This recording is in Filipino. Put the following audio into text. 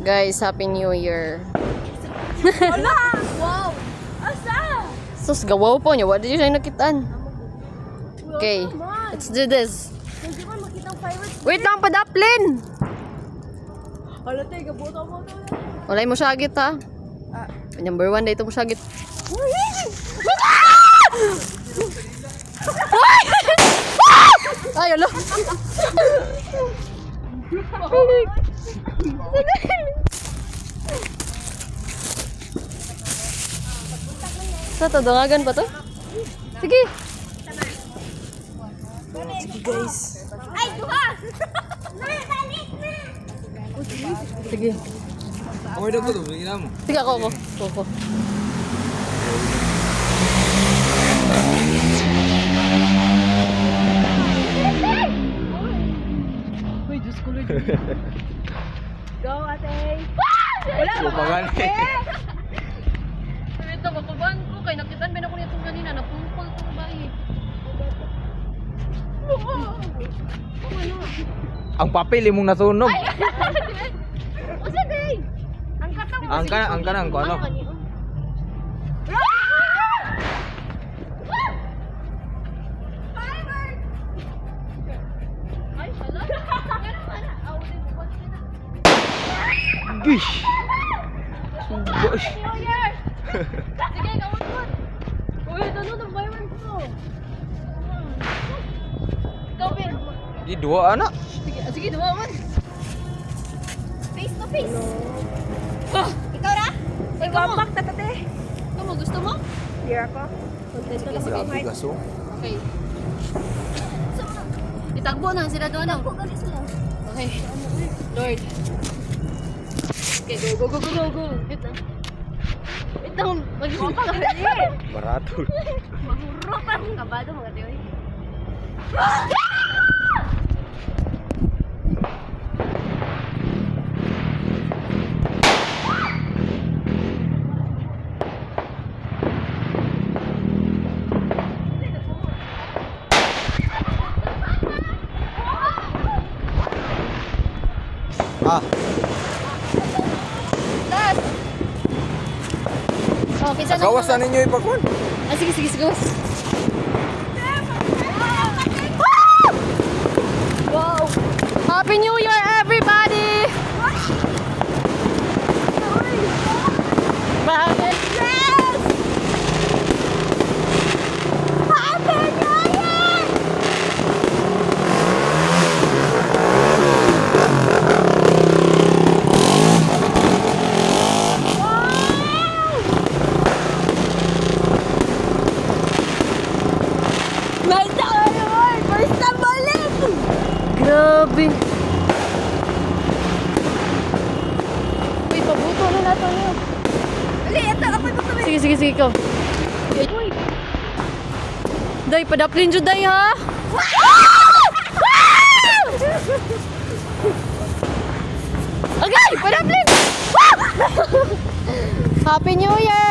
Guys, Happy New Year. Wala! Wow! Asa? Sus, gawaw po niya. What did you say nakitaan? Okay, let's do this. Hindi man makita ang fireworks. Wait lang, padaplin! Hala, tayo, gabuto mo to. Walay mo syagit ha. Number 1 dito mo syagit. Ay, alo. Sa to, dangagan pa to? Sige. Sige guys. Ay, duha! Balik na! Sige. Okay na po ito, bigyan mo. Sige ako. Ako. Uy, Diyos ko, Lord. Go, ate! Wala! Lumagan eh. Wait lang, makabahan ko. Kaya nakitaan ba na ko nitong kanina. Napungkol ko ba eh. Ang papel imong nasunog. Usa, day! Ang katang... Ang kanang ko ano? Ay, hala. Gish. Gosh. New Year! Sige, kawan-kawan. Uy, ito na bayman ko. Ikaw, Ben. Di dua anak. Sige, dua man. Face to face. Ah! Ikaw ra? Ikaw mo. Wapak, tatate. Ikaw mo, gusto mo? Here ako. Grabe gaso. Okay. Itagbo na sila doon. Ako, gali sila. Okay. Lord. Okay, go. Wait lang. Wait lang, mag-isip ka. Barato. Mahurok pa. Kabado mga tiyo. Ah, Okay, saan gawas na ninyo ipagkuhan. Ah, sige, gawas. Wow! Happy New Year, everybody! Bakit? Yes! Happy New Year! May tayo! First time balik! Grabe! Uy, pabuto na nato niyo. Ali, ito, apoy mo kami. Sige, ikaw. Uy! Day, padaplin dyan, day, ha? Okay, padaplin! Happy New Year!